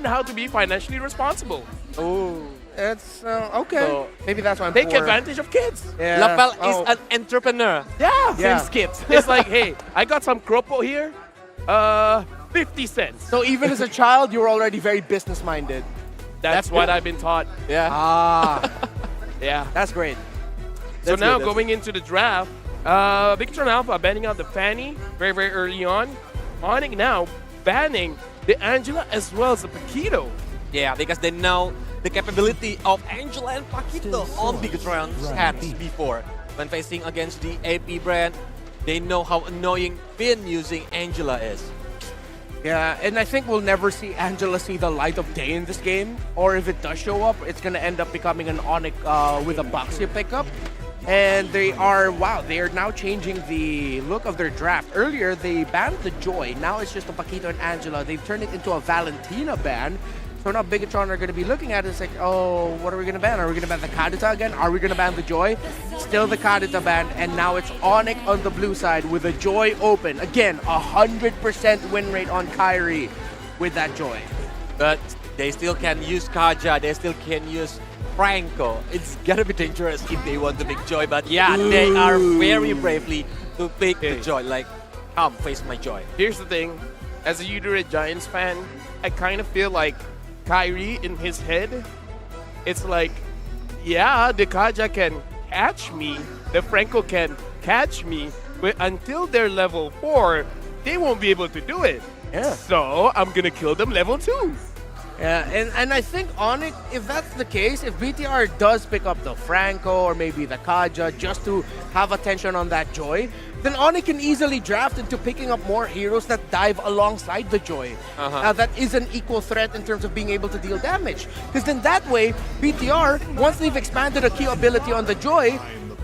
how to be financially responsible. Oh. It's okay. So, maybe that's why I'm Take poor. advantage of kids. Yeah. Lapel Oh. is an entrepreneur. Yeah. Yeah. Same skits. It's like, hey, I got some kropo here. 50 cents. So even as a child, you were already very business-minded. That's what I've been taught. Yeah. Ah, Yeah. that's great. So That's now good, that's going into the draft, Bigatron Alpha banning out the Fanny very, very early on. ONIC now banning the Angela as well as the Paquito. Yeah, because they know the capability of Angela and Paquito on Bigatron's hands before. When facing against the AP brand, they know how annoying Finn using Angela is. Yeah, and I think we'll never see Angela see the light of day in this game. Or if it does show up, it's going to end up becoming an ONIC with a Boxia pickup. And they are now changing the look of their draft. Earlier, they banned the Joy. Now it's just a Paquito and Angela. They've turned it into a Valentina ban. So now Bigatron are going to be looking at it. It's like, oh, what are we going to ban? Are we going to ban the Kadita again? Are we going to ban the Joy? Still the Kadita ban. And now it's ONIC on the blue side with the Joy open. Again, 100% win rate on Kyrie with that Joy. But they still can use Kaja, they still can use Franco. It's gonna be dangerous if they want to pick Joy, but yeah, they are very bravely to pick the Joy. Like, come face my Joy. Here's the thing. As a Udere Giants fan, I kind of feel like Kyrie in his head, it's like, yeah, the Kaja can catch me, the Franco can catch me, but until they're level 4, they won't be able to do it. Yeah. So I'm gonna kill them level 2. Yeah, and I think ONIC, if that's the case, if BTR does pick up the Franco or maybe the Kaja just to have attention on that Joy, then ONIC can easily draft into picking up more heroes that dive alongside the Joy. That is an equal threat in terms of being able to deal damage. Because then that way, BTR, once they've expanded a key ability on the Joy,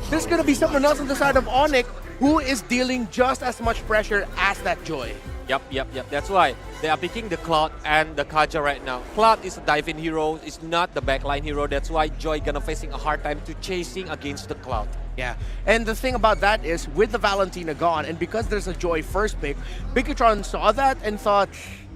there's going to be someone else on the side of ONIC who is dealing just as much pressure as that Joy. Yep. That's why they are picking the Cloud and the Kaja right now. Cloud is a dive-in hero, it's not the backline hero. That's why Joy gonna facing a hard time to chasing against the Cloud. Yeah, and the thing about that is, with the Valentina gone, and because there's a Joy first pick, Bigatron saw that and thought,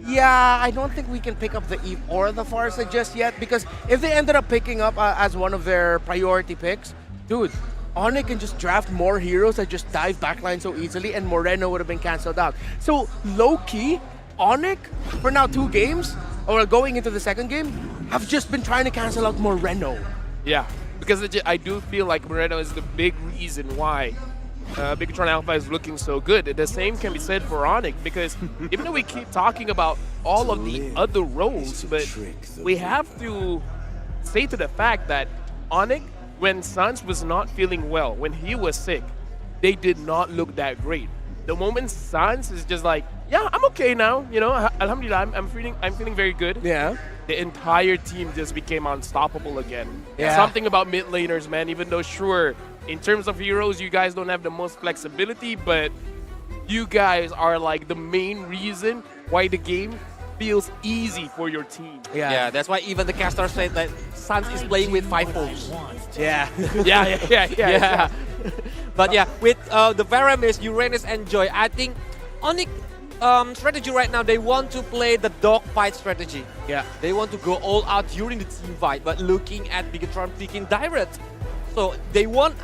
yeah, I don't think we can pick up the Eve or the Farsa just yet, because if they ended up picking up as one of their priority picks, dude, ONIC can just draft more heroes that just dive backline so easily, and Moreno would have been cancelled out. So, low-key, ONIC, for now 2 games, or going into the second game, have just been trying to cancel out Moreno. Yeah, because I do feel like Moreno is the big reason why Bigatron Alpha is looking so good. The same can be said for ONIC, because even though we keep talking about all of the other roles, but we have to say to the fact that ONIC, when Sans was not feeling well, when he was sick, they did not look that great. The moment Sans is just like, yeah, I'm okay now, you know, alhamdulillah, I'm feeling very good. Yeah. The entire team just became unstoppable again. Yeah. Something about mid laners, man, even though sure, in terms of heroes, you guys don't have the most flexibility, but you guys are like the main reason why the game feels easy for your team. Yeah, that's why even the caster said that Sans is playing with 5 holes. Yeah. Yeah. But yeah, with the Veramis, Uranus, and Joy, I think ONIC strategy right now, they want to play the dogfight strategy. Yeah. They want to go all out during the team fight, but looking at Bigatron picking Direct. So they want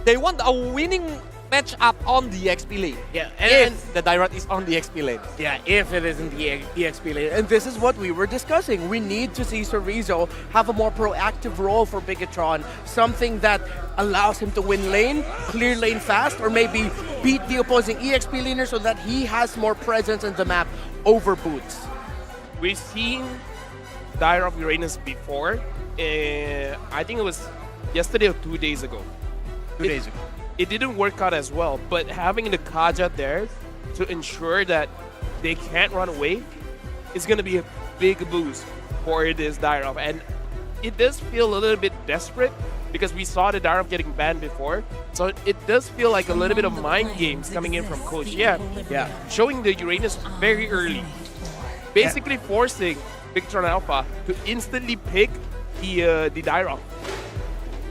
a winning matchup on the XP lane. Yeah, If the Direct is on the XP lane. Yeah, if it isn't the EXP lane. And this is what we were discussing. We need to see Cerezo have a more proactive role for Bigatron. Something that allows him to win lane, clear lane fast, or maybe beat the opposing EXP laner so that he has more presence in the map over Boots. We've seen Dire of Uranus before. I think it was yesterday or 2 days ago. 2 days ago. It didn't work out as well, but having the Kaja there to ensure that they can't run away is going to be a big boost for this Diref. And it does feel a little bit desperate because we saw the Diref getting banned before. So it does feel like a little bit of mind games coming in from Coach. Yeah. Showing the Uranus very early. Basically forcing Bigatron Alpha to instantly pick the Diref.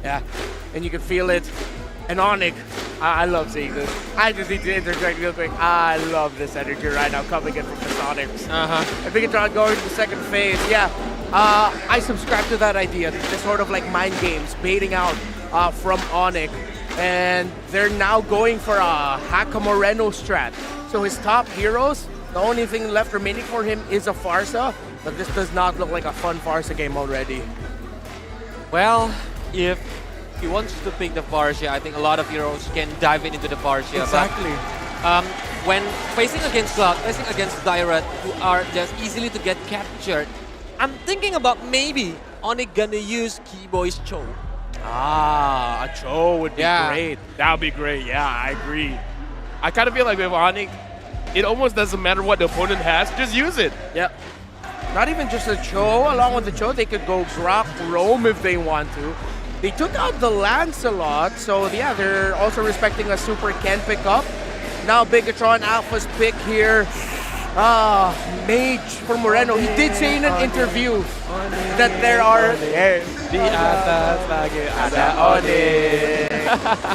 Yeah, and you can feel it. And ONIC, I love seeing this. I just need to interject real quick. I love this energy right now coming in from the Sonics. Uh-huh. And Bigatron going to the second phase. Yeah, I subscribe to that idea. The sort of like mind games, baiting out from ONIC. And they're now going for a Haka Moreno strat. So his top heroes, the only thing left remaining for him is a Farsa. But this does not look like a fun Farsa game already. Well, if he wants to pick the Farsia, I think a lot of heroes can dive into the Farsia. Exactly. But when facing against Cloud, facing against Direct, who are just easily to get captured, I'm thinking about maybe ONIC gonna use Keyboy's Cho. Ah, a Cho would be great. That would be great. Yeah, I agree. I kind of feel like with ONIC, it almost doesn't matter what the opponent has, just use it. Yep. Not even just a Cho. Along with the Cho, they could go Grok, Roam if they want to. They took out the Lancelot, so yeah, they're also respecting a Super Ken pickup. Now Bigatron Alpha's pick here. Mage for Moreno. He did say in an interview that there are...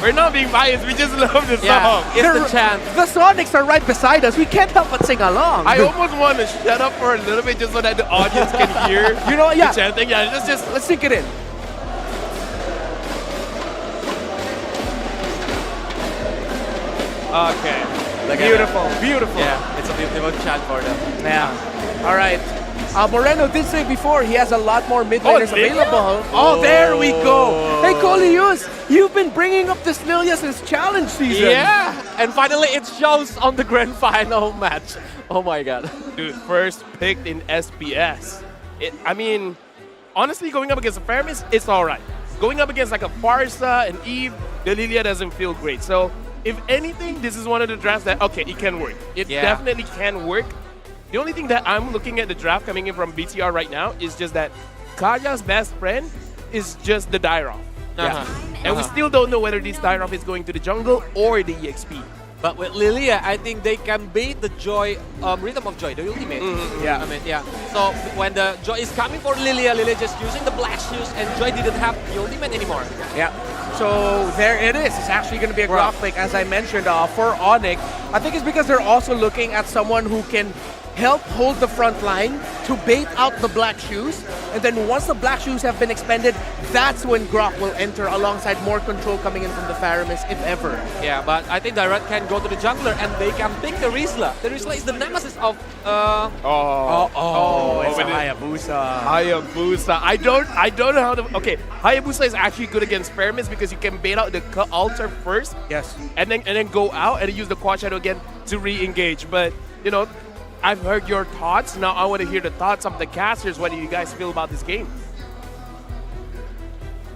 We're not being biased, we just love the Yeah, song. it's the chant. The Sonics are right beside us. We can't help but sing along. I almost want to shut up for a little bit just so that the audience can hear You know, yeah. the chanting. Yeah, let's Sink it in. Okay. Beautiful, beautiful. Yeah, it's a beautiful chant for them. Yeah. All right. Moreno did say before he has a lot more mid laners Lilia? available. Oh, there we go. Hey, Colius, you've been bringing up this Lilia since challenge season. Yeah, and finally it shows on the grand final match. Oh my god. Dude, first picked in SPS. I mean, honestly, going up against a Faramis, it's all right. Going up against like a Farsa and Eve, the Lilia doesn't feel great. So, if anything, this is one of the drafts that, okay, it can work. It definitely can work. The only thing that I'm looking at the draft coming in from BTR right now is just that Kaja's best friend is just the Dairoff. And we still don't know whether this Dairoff is going to the jungle or the EXP. But with Lilia, I think they can bait the Joy, Rhythm of Joy, the ultimate. Yeah. I mean, yeah. So when the Joy is coming for Lilia, Lilia just using the Black Shoes, and Joy didn't have the ultimate anymore. Yeah. So there it is. It's actually going to be a Grok pick, as I mentioned, for ONIC. I think it's because they're also looking at someone who can help hold the front line to bait out the Black Shoes. And then once the Black Shoes have been expended, that's when Grok will enter alongside more control coming in from the Faramis, if ever. Yeah, but I think Direct can go to the jungler and they can pick the Rizla. The Rizla is the nemesis of... It's a Hayabusa. Hayabusa. I don't know how to... Okay, Hayabusa is actually good against Faramis because you can bait out the altar first. Yes. And then go out and use the quad shadow again to re-engage. But, you know, I've heard your thoughts. Now I want to hear the thoughts of the casters. What do you guys feel about this game?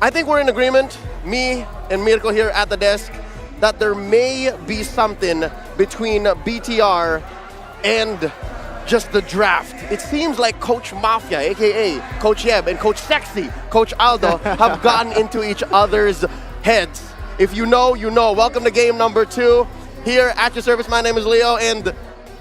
I think we're in agreement, me and Mirko here at the desk, that there may be something between BTR and just the draft. It seems like Coach Mafia, aka Coach Yeb, and Coach Sexy, Coach Aldo, have gotten into each other's heads. If you know, you know. Welcome to game number 2. Here at your service, my name is Leo, and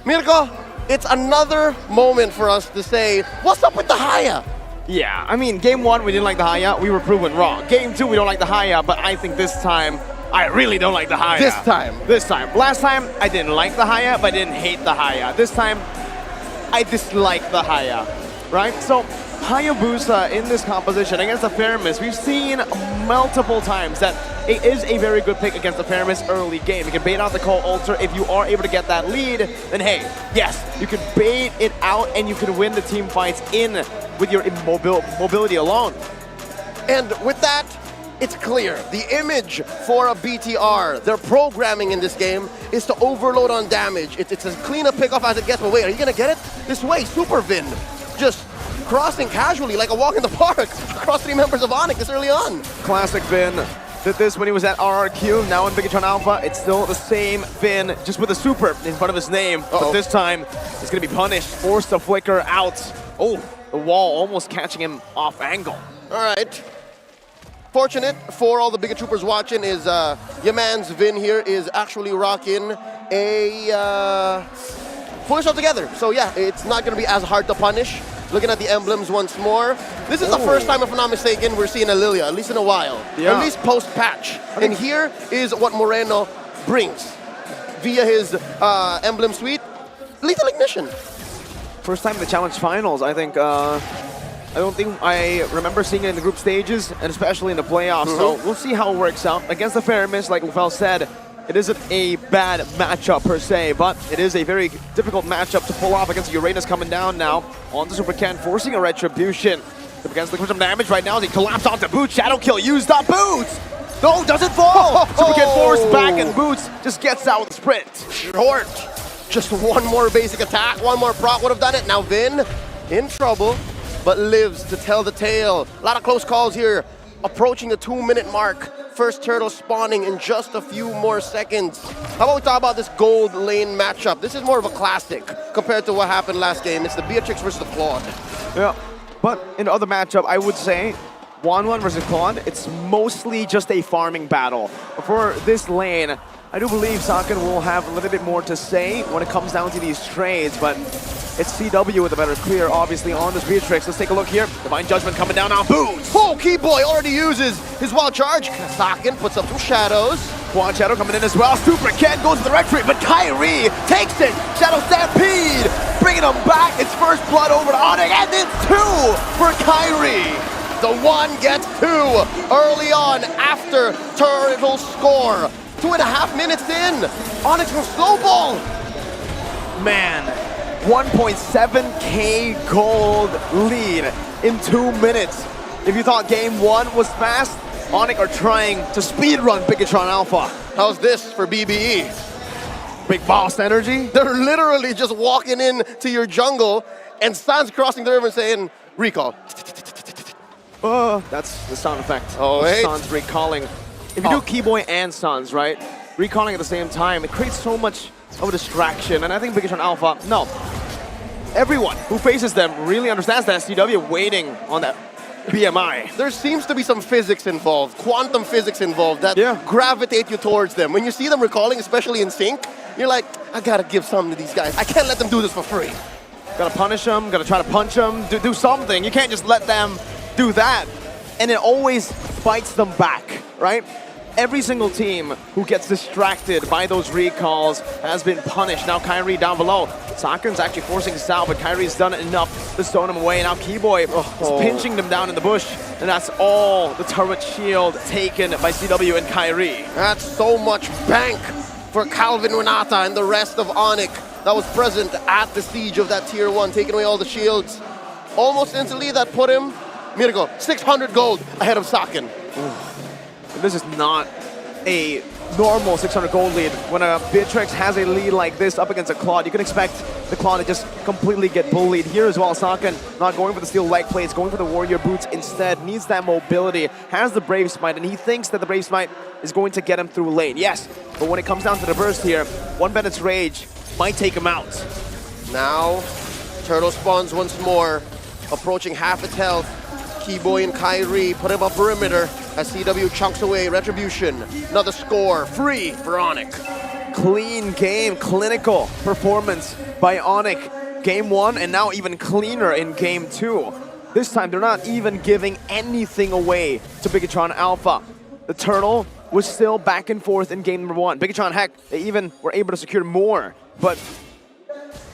Mirko, it's another moment for us to say, what's up with the Haya? Yeah, I mean, game 1, we didn't like the Haya. We were proven wrong. Game 2, we don't like the Haya, but I think this time, I really don't like the Haya. This time. This time. Last time, I didn't like the Haya, but I didn't hate the Haya. This time, I dislike the Haya, right? So, Hayabusa in this composition against the Faramis, we've seen multiple times that it is a very good pick against the Faramis early game. You can bait out the Call Altar. If you are able to get that lead, then hey, yes, you can bait it out and you can win the team fights in with your mobility alone. And with that, it's clear. The image for a BTR, their programming in this game is to overload on damage. It's as clean a pickoff as it gets, but wait, are you gonna get it? This way, Super Vin, just crossing casually like a walk in the park across 3 members of ONIC this early on. Classic Vin did this when he was at RRQ. Now in Bigatron Alpha, it's still the same Vin, just with a super in front of his name. But this time, he's gonna be punished, forced to flicker out. Oh, the wall almost catching him off angle. All right. Fortunate for all the Biga Troopers watching is your man's Vin here is actually rocking a full shot together. So yeah, it's not gonna be as hard to punish. Looking at the emblems once more. This is the first time, if I'm not mistaken, we're seeing a Lilia, at least in a while. Yeah. At least post-patch. And here is what Moreno brings via his emblem suite. Lethal Ignition. First time in the Challenge Finals, I think. I don't think I remember seeing it in the group stages, and especially in the playoffs. So we'll see how it works out. Against the Fairmist, like Lufel said, it isn't a bad matchup per se, but it is a very difficult matchup to pull off against Uranus coming down now onto Super Ken, forcing a retribution. Up against looking for some damage right now as he collapsed onto Boots. Shadow kill used up. Boots! No, doesn't fall! Super Ken forced back, and Boots just gets out with a sprint. Short. Just one more basic attack, one more proc would have done it. Now Vin in trouble, but lives to tell the tale. A lot of close calls here. Approaching the 2-minute mark. First turtle spawning in just a few more seconds. How about we talk about this gold lane matchup? This is more of a classic compared to what happened last game. It's the Beatrix versus the Claude. Yeah, but in the other matchup, I would say 1-1 versus Claude, it's mostly just a farming battle. For this lane, I do believe Saken will have a little bit more to say when it comes down to these trades, but it's CW with a better clear, obviously, on this Beatrix. Let's take a look here. Divine Judgment coming down on Boots. Oh, Keyboy already uses his wild charge. Saken puts up some shadows. Quad Shadow coming in as well. Super Ken goes to the retreat, but Kyrie takes it. Shadow Stampede, bringing him back. It's first blood over to ONIC, and it's 2 for Kyrie. The 1 gets 2 early on after turtle score. 2.5 minutes in. ONIC from Snowball. Man, 1.7k gold lead in 2 minutes. If you thought game 1 was fast, ONIC are trying to speedrun Bigatron Alpha. How's this for BBE? Big boss energy. They're literally just walking in to your jungle and Sans crossing the river and saying, recall. That's the sound effect. Oh, wait. Sans recalling. If you do Keyboy and Sans, right? Recalling at the same time, it creates so much of a distraction. And I think Bigatron Alpha, no. Everyone who faces them really understands that CW waiting on that BMI. There seems to be some physics involved, quantum physics involved that gravitate you towards them. When you see them recalling, especially in sync, you're like, I gotta give something to these guys. I can't let them do this for free. Gotta punish them, gotta try to punch them, do something. You can't just let them do that. And it always bites them back, right? Every single team who gets distracted by those recalls has been punished. Now Kyrie down below. Saken's actually forcing Sal, but Kyrie's done enough to stone him away. Now Keyboy is pinching them down in the bush, and that's all the turret shield taken by CW and Kyrie. That's so much bank for Calvin Renata and the rest of ONIC that was present at the siege of that tier 1, taking away all the shields. Almost instantly that put him, Miracle, 600 gold ahead of Saken. This is not a normal 600 gold lead. When a Beatrix has a lead like this up against a Claude, you can expect the Claude to just completely get bullied. Here as well, Saken not going for the steel leg plates, going for the warrior boots instead. Needs that mobility, has the Brave Smite, and he thinks that the Brave Smite is going to get him through lane. Yes, but when it comes down to the burst here, one Bennett's Rage might take him out. Now, Turtle spawns once more, approaching half its health. Keyboy and Kyrie put him on perimeter as CW chunks away. Retribution, another score, free for ONIC. Clean game, clinical performance by ONIC. Game 1 and now even cleaner in game 2. This time they're not even giving anything away to Bigatron Alpha. The Turtle was still back and forth in game number 1. Bigatron, heck, they even were able to secure more. But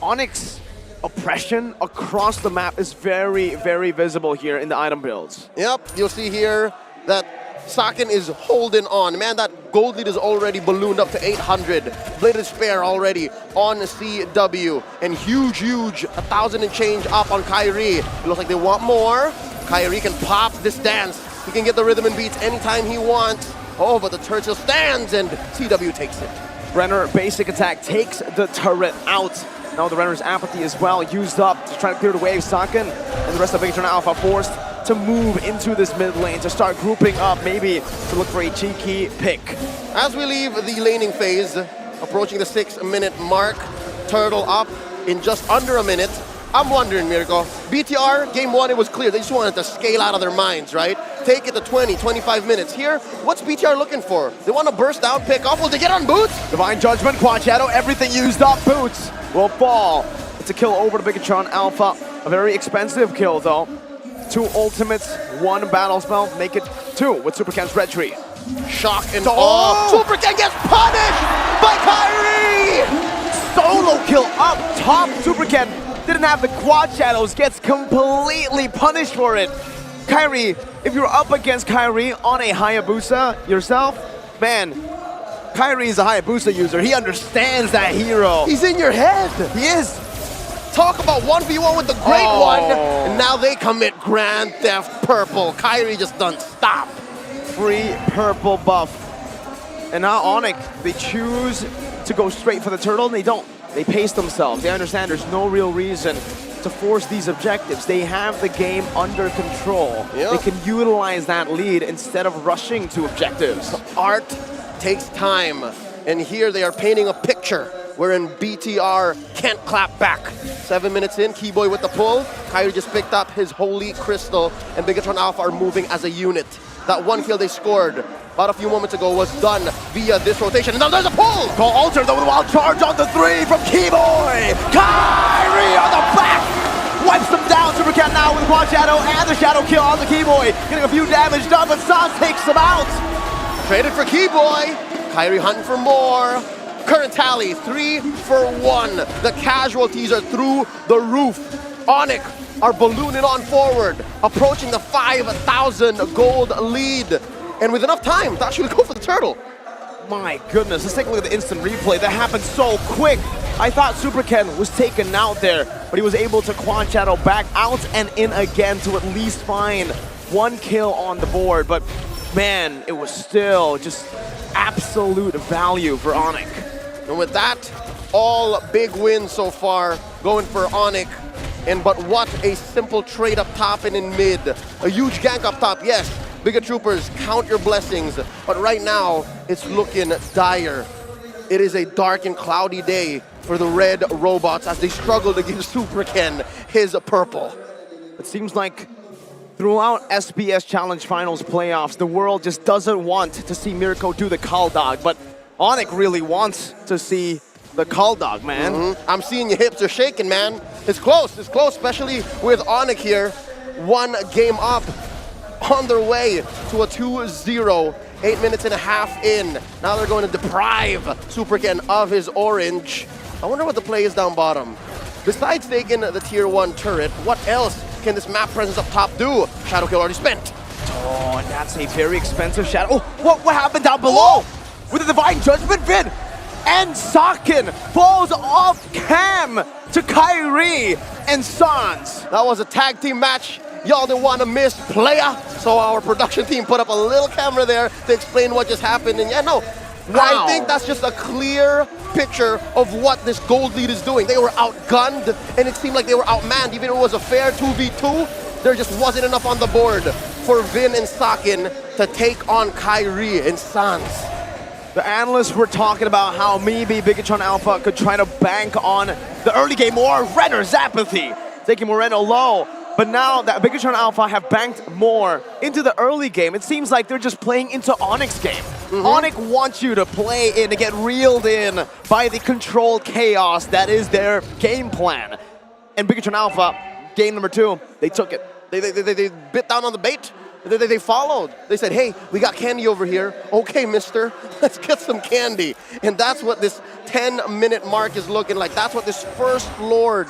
ONIC's oppression across the map is very, very visible here in the item builds. Yep, you'll see here that Saken is holding on. Man, that gold lead is already ballooned up to 800. Bladed Spare already on CW. And huge, 1,000 and change up on Kyrie. It looks like they want more. Kyrie can pop this dance. He can get the rhythm and beats anytime he wants. Oh, but the turret still stands and CW takes it. Renner basic attack takes the turret out. Now the Renner's apathy as well used up to try to clear the wave. Saken and the rest of Bigatron Alpha forced to move into this mid lane to start grouping up, maybe to look for a cheeky pick. As we leave the laning phase, approaching the 6-minute mark, Turtle up in just under a minute. I'm wondering, Mirko, BTR, game 1, it was clear. They just wanted to scale out of their minds, right? Take it to 20, 25 minutes. Here, what's BTR looking for? They want to burst down, pick off. Will they get on Boots? Divine Judgment, Quad Shadow, everything used up. Boots will fall. It's a kill over to Bigatron Alpha. A very expensive kill, though. 2 ultimates, 1 battle spell, make it 2 with Super Ken's Red Tree. Shock and awe. Super Ken gets punished by Kyrie! Solo kill up top. Super Ken didn't have the quad shadows, gets completely punished for it. Kyrie, if you're up against Kyrie on a Hayabusa yourself, man, Kyrie is a Hayabusa user. He understands that hero. He's in your head. He is. Talk about 1v1 with the Great One, and now they commit Grand Theft Purple. Kyrie just doesn't stop. Free purple buff. And now ONIC, they choose to go straight for the turtle, and they don't. They pace themselves. They understand there's no real reason to force these objectives. They have the game under control. Yep. They can utilize that lead instead of rushing to objectives. Art takes time, and here they are painting a picture wherein BTR can't clap back. 7 minutes in, Keyboy with the pull. Kyrie just picked up his Holy Crystal, and Bigatron Alpha are moving as a unit. That one kill they scored about a few moments ago was done via this rotation, and now there's a pull! Call Alter though with a wild charge on the 3 from Keyboy! Kyrie on the back! Wipes them down, Super Cat now with Quad Shadow and the Shadow kill on the Keyboy. Getting a few damage done, but Sans takes them out! Traded for Keyboy. Kyrie hunting for more. Current tally, 3 for 1. The casualties are through the roof. ONIC are ballooning on forward, approaching the 5,000 gold lead. And with enough time to actually go for the turtle. My goodness, let's take a look at the instant replay. That happened so quick. I thought Super Ken was taken out there, but he was able to Quad Shadow back out and in again to at least find 1 kill on the board. But man, it was still just absolute value for ONIC. And with that, all big wins so far going for ONIC. And but what a simple trade up top and in mid. A huge gank up top, yes. Bigger Troopers, count your blessings. But right now, it's looking dire. It is a dark and cloudy day for the red robots as they struggle to give Super Ken his purple. It seems like throughout SPS Challenge Finals playoffs, the world just doesn't want to see Mirko do the call dog, but ONIC really wants to see the call dog, man. I'm seeing your hips are shaking, man. It's close, especially with ONIC here. 1 game up, on their way to a 2-0, 8 minutes and a half in. Now they're going to deprive Super Ken of his orange. I wonder what the play is down bottom. Besides taking the tier 1 turret, what else can this map presence up top do? Shadow kill already spent. Oh, and that's a very expensive shadow. Oh, what happened down below? With the Divine Judgment Vid. And Sakin falls off cam to Kyrie and Sans. That was a tag team match y'all didn't want to miss, playa. So our production team put up a little camera there to explain what just happened. And yeah, no, I think that's just a clear picture of what this gold lead is doing. They were outgunned, and it seemed like they were outmanned. Even if it was a fair 2v2, there just wasn't enough on the board for Vin and Sakin to take on Kyrie and Sans. The analysts were talking about how maybe Bigatron Alpha could try to bank on the early game war, Renner's apathy, taking Moreno low. But now that Bigatron Alpha have banked more into the early game, it seems like they're just playing into ONIC's game. ONIC wants you to play in and get reeled in by the controlled chaos that is their game plan. And Bigatron Alpha, game number 2, they took it. They bit down on the bait. They followed. They said, hey, we got candy over here. Okay, mister, let's get some candy. And that's what this 10-minute mark is looking like. That's what this first Lord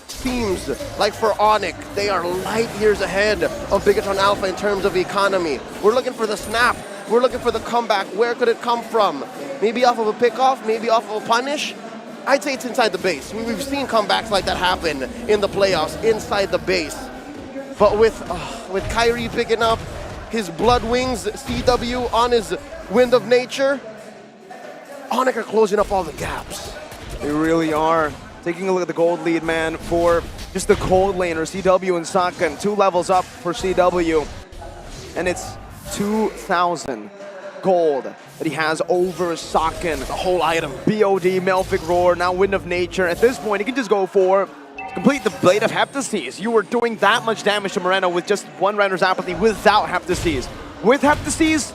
seems like for ONIC. They are light years ahead of Bigatron Alpha in terms of economy. We're looking for the snap. We're looking for the comeback. Where could it come from? Maybe off of a pickoff, maybe off of a punish. I'd say it's inside the base. We've seen comebacks like that happen in the playoffs, inside the base. But with Kyrie picking up his Blood Wings CW on his Wind of Nature, ONIC are closing up all the gaps. They really are. Taking a look at the gold lead, man, for just the cold laner, CW and Sakin. 2 levels up for CW. And it's 2,000 gold that he has over Sakin. The whole item. BOD, Melfic Roar, now Wind of Nature. At this point, he can just go for complete the Blade of Heptases. You were doing that much damage to Moreno with just 1 Renner's Apathy without Heptases. With Heptases,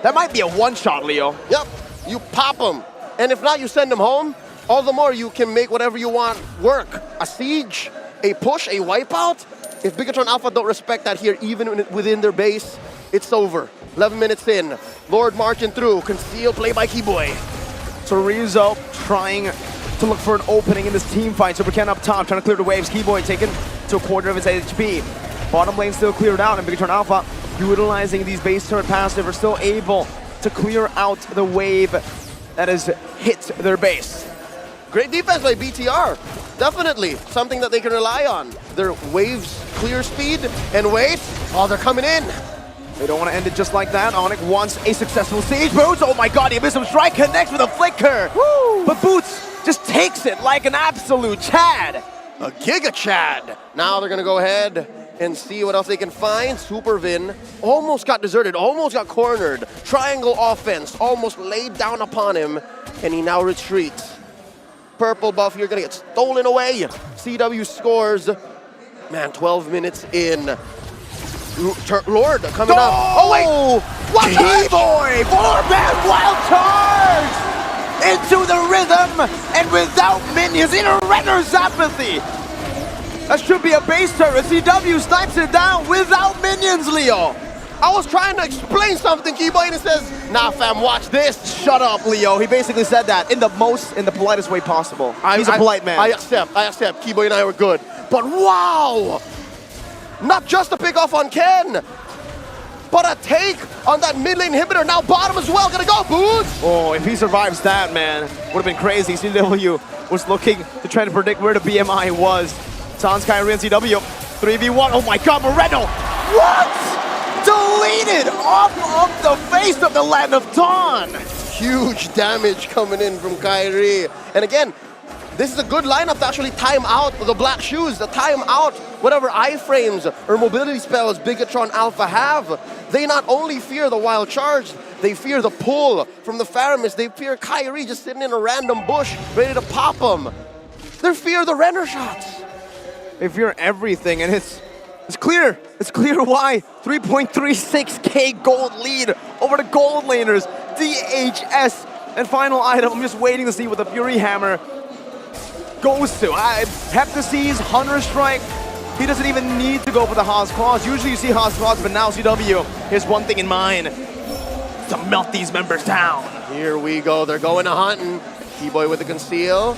that might be a one-shot, Leo. Yep, you pop them. And if not, you send them home. All the more you can make whatever you want work. A siege, a push, a wipeout. If Bigatron Alpha don't respect that here, even within their base, it's over. 11 minutes in, Lord marching through, concealed play by Keyboy. So Rizzo trying to look for an opening in this team fight. Super Ken up top, trying to clear the waves. Keyboy taken to a quarter of his HP. Bottom lane still cleared out, and BTR Alpha, utilizing these base turret passive, are still able to clear out the wave that has hit their base. Great defense by BTR. Definitely something that they can rely on. Their waves clear speed and wait. Oh, they're coming in. They don't want to end it just like that. ONIC wants a successful siege. Boots, oh my god, he missed him. Strike connects with a flicker. Woo! But Boots just takes it like an absolute Chad. A Giga Chad. Now they're going to go ahead and see what else they can find. Supervin almost got deserted, almost got cornered. Triangle offense almost laid down upon him, and he now retreats. Purple buff here going to get stolen away. CW scores. Man, 12 minutes in. Lord coming up. Oh, wait! What Keyboy! 4-man wild charge! Into the rhythm, and without minions, in a Renner's apathy. That should be a base turret. CW snipes it down without minions, Leo. I was trying to explain something, Keyboy, and it says, nah, fam, watch this. Shut up, Leo. He basically said that in the politest way possible. He's a polite man. I accept. Keyboy and I were good. But wow! Not just a pick off on Ken, but a take on that mid lane inhibitor. Now bottom as well. Gonna go, Boots! Oh, if he survives that, man, would have been crazy. CW was looking to try to predict where the BMI was. Sans, Kyrie, and CW. 3v1. Oh my god, Moreno! What? Deleted off of the face of the Land of Dawn! Huge damage coming in from Kyrie. And again, this is a good lineup to actually time out the Black Shoes, to time out whatever iframes or mobility spells Bigatron Alpha have. They not only fear the wild charge, they fear the pull from the Faramis. They fear Kyrie just sitting in a random bush ready to pop them. They fear the Renner shots. They fear everything, and it's clear. It's clear why. 3.36k gold lead over the gold laners. DHS. And final item, I'm just waiting to see what the Fury Hammer goes to. Heptaseas, Hunter Strike. He doesn't even need to go for the Haas Claws. Usually you see Haas Claws, but now CW has one thing in mind: to melt these members down. Here we go. They're going to hunting. Keyboy with the conceal.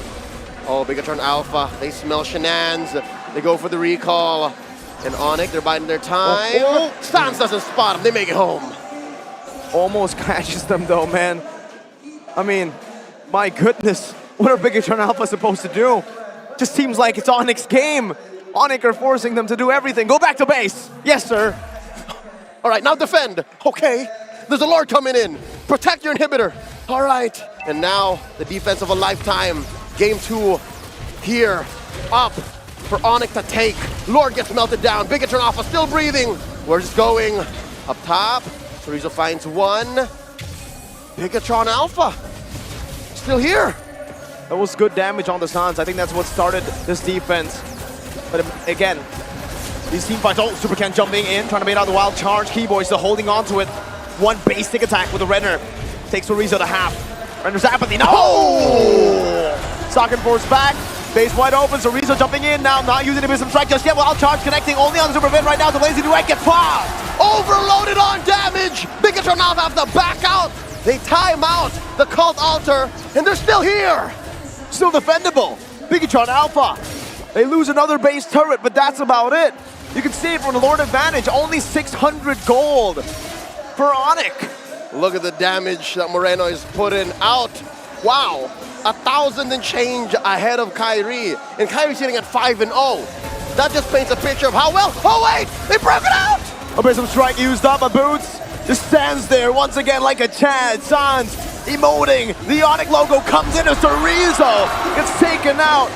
Oh, Bigatron Alpha. They smell shenanigans. They go for the recall. And ONIC, they're biding their time. Sans doesn't spot them. They make it home. Almost catches them though, man. I mean, my goodness. What are Bigatron Alpha supposed to do? Just seems like it's ONIC's game. ONIC are forcing them to do everything. Go back to base. Yes, sir. All right, now defend. Okay. There's a Lord coming in. Protect your inhibitor. All right. And now the defense of a lifetime. Game 2 here. Up for ONIC to take. Lord gets melted down. Bigatron Alpha still breathing. Where's it going? Up top. Chorizo finds one. Bigatron Alpha still here. That was good damage on the Sans. I think that's what started this defense. But again, these team fights, oh, Super Ken jumping in, trying to bait out the wild charge. Keyboy still holding on to it. One basic attack with the Renner. Takes Chorizo to half. Renner's apathy, no! Oh! Socket force back. Base wide open, Chorizo jumping in now, not using the Wisdom Strike just yet. Wild charge connecting only on the Super Vin right now. The lazy duet gets popped. Overloaded on damage. Bigatron now have to back out. They time out the Cult Altar, and they're still here. Still defendable. Bigatron Alpha. They lose another base turret, but that's about it. You can see it from the Lord advantage. Only 600 gold for ONIC. Look at the damage that Moreno is putting out. Wow, 1,000 and change ahead of Kyrie. And Kyrie's sitting at 5-0. That just paints a picture of how well. Oh wait, they broke it out! A Wisdom Strike used up, but Boots just stands there once again like a Chad. Sans emoting. The ONIC logo comes in as Chorizo gets taken out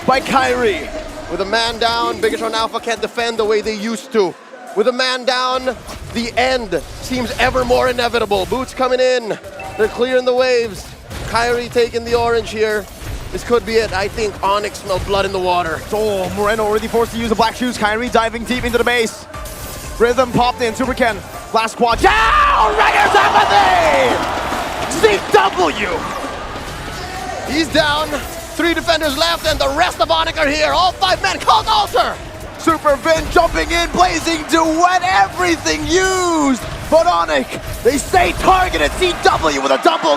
by Kyrie. With a man down, Bigatron Alpha can't defend the way they used to. With a man down, the end seems ever more inevitable. Boots coming in. They're clearing the waves. Kyrie taking the orange here. This could be it. I think ONIC smell blood in the water. Oh, Moreno already forced to use the Black Shoes. Kyrie diving deep into the base. Rhythm popped in. Super Ken. Last quad. Down! Renner's apathy! CW! He's down. 3 defenders left, and the rest of ONIC are here. All 5 men. Cult Altar! Super Vin jumping in, blazing duet, everything used! But ONIC, they stay targeted. CW with a double